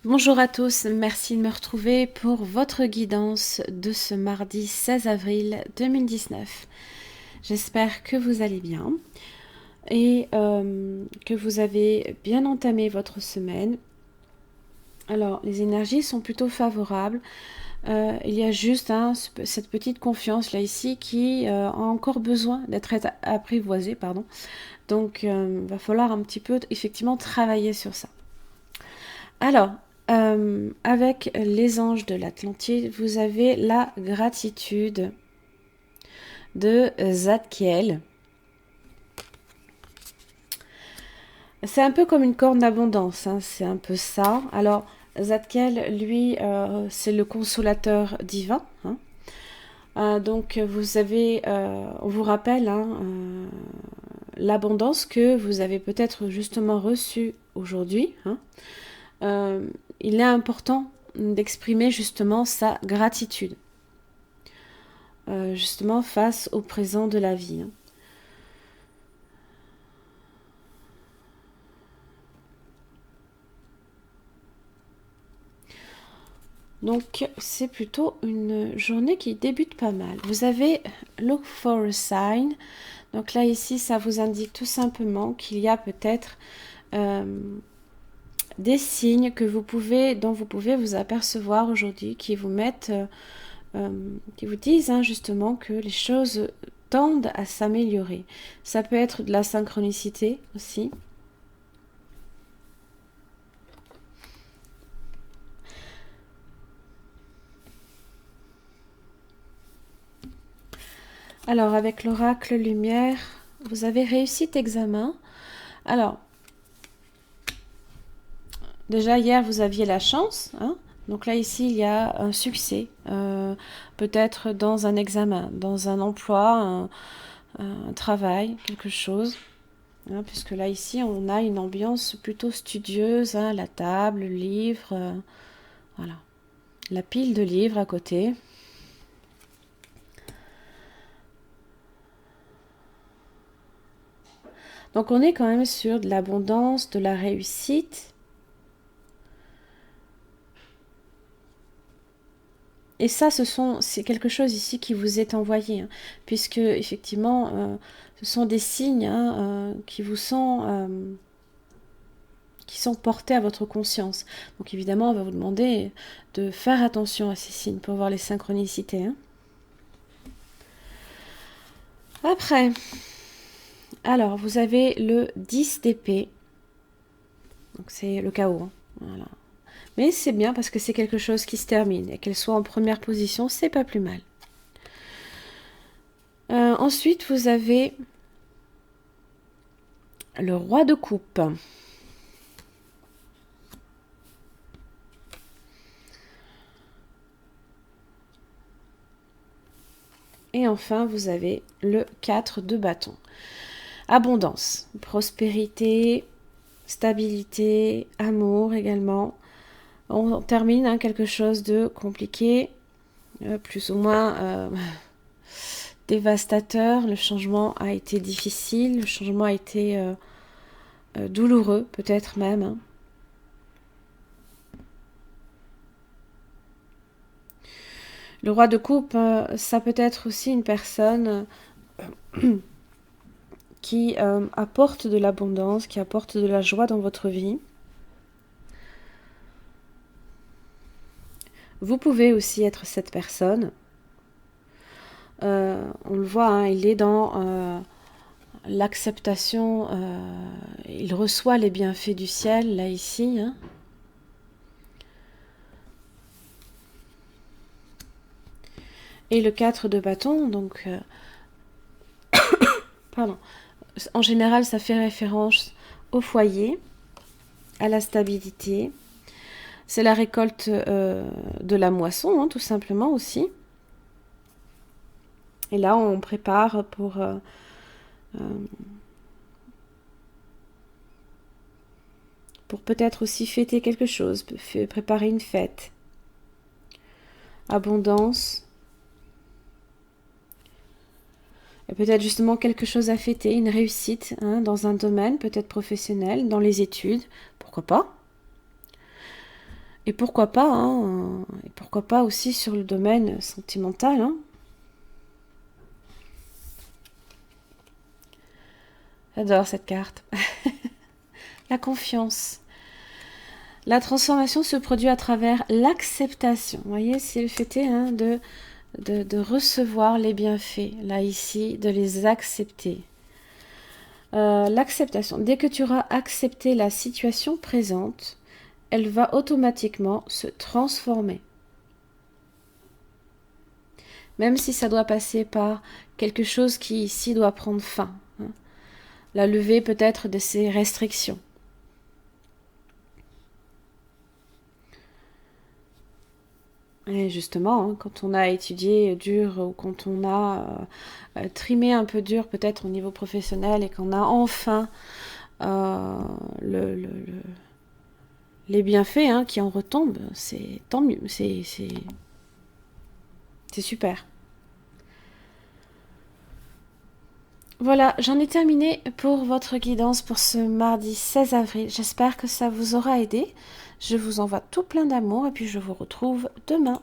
Bonjour à tous, merci de me retrouver pour votre guidance de ce mardi 16 avril 2019. J'espère que vous allez bien et que vous avez bien entamé votre semaine. Alors, les énergies sont plutôt favorables. Il y a juste cette petite confiance là ici qui a encore besoin d'être apprivoisée, pardon. Donc, va falloir un petit peu effectivement travailler sur ça. Alors, avec les anges de l'Atlantide, vous avez la gratitude de Zadkiel. C'est un peu comme une corne d'abondance, hein, c'est un peu ça. Alors, Zadkiel, lui, c'est le consolateur divin. Hein. Donc, vous avez, on vous rappelle, l'abondance que vous avez peut-être justement reçue aujourd'hui. Hein. Il est important d'exprimer justement sa gratitude, justement face au présent de la vie. Hein. Donc c'est plutôt une journée qui débute pas mal. Vous avez Look for a sign. Donc là ici ça vous indique tout simplement qu'il y a peut-être des signes que dont vous pouvez vous apercevoir aujourd'hui, qui vous mettent, qui vous disent justement que les choses tendent à s'améliorer. Ça peut être de la synchronicité aussi. Alors, avec l'oracle lumière, vous avez réussi cet examen. Alors, déjà hier, vous aviez la chance. Hein. Donc là, ici, il y a un succès. Peut-être dans un examen, dans un emploi, un travail, quelque chose. Hein, puisque là, ici, on a une ambiance plutôt studieuse. Hein, la table, le livre. Voilà. La pile de livres à côté. Donc on est quand même sur de l'abondance, de la réussite. Et ça, c'est quelque chose ici qui vous est envoyé, hein, puisque effectivement, ce sont des signes qui sont portés à votre conscience. Donc évidemment, on va vous demander de faire attention à ces signes pour voir les synchronicités. Hein. Après, alors vous avez le 10 d'épée. Donc c'est le chaos. Hein. Voilà. Mais c'est bien parce que c'est quelque chose qui se termine. Et qu'elle soit en première position, c'est pas plus mal. Ensuite, vous avez le roi de coupe. Et enfin, vous avez le 4 de bâton. Abondance, prospérité, stabilité, amour également. On termine quelque chose de compliqué, plus ou moins dévastateur. Le changement a été difficile, le changement a été douloureux peut-être même. Hein. Le roi de coupe, ça peut être aussi une personne qui apporte de l'abondance, qui apporte de la joie dans votre vie. Vous pouvez aussi être cette personne. On le voit, hein, il est dans l'acceptation, il reçoit les bienfaits du ciel, là, ici. Hein. Et le 4 de bâton, donc... pardon. En général, ça fait référence au foyer, à la stabilité. C'est la récolte de la moisson, hein, tout simplement aussi. Et là, on prépare pour peut-être aussi fêter quelque chose, préparer une fête. Abondance. Et peut-être justement quelque chose à fêter, une réussite hein, dans un domaine, peut-être professionnel, dans les études, pourquoi pas. Et pourquoi pas, hein, et pourquoi pas aussi sur le domaine sentimental. Hein. J'adore cette carte. La confiance. La transformation se produit à travers l'acceptation. Vous voyez, c'est le fait hein, de recevoir les bienfaits, là ici, de les accepter. L'acceptation. Dès que tu auras accepté la situation présente, elle va automatiquement se transformer. Même si ça doit passer par quelque chose qui ici doit prendre fin. Hein. La levée peut-être de ces restrictions. Et justement, hein, quand on a étudié dur ou quand on a trimé un peu dur peut-être au niveau professionnel et qu'on a enfin les bienfaits hein, qui en retombent, c'est tant mieux, c'est super. Voilà, j'en ai terminé pour votre guidance pour ce mardi 16 avril. J'espère que ça vous aura aidé. Je vous envoie tout plein d'amour et puis je vous retrouve demain.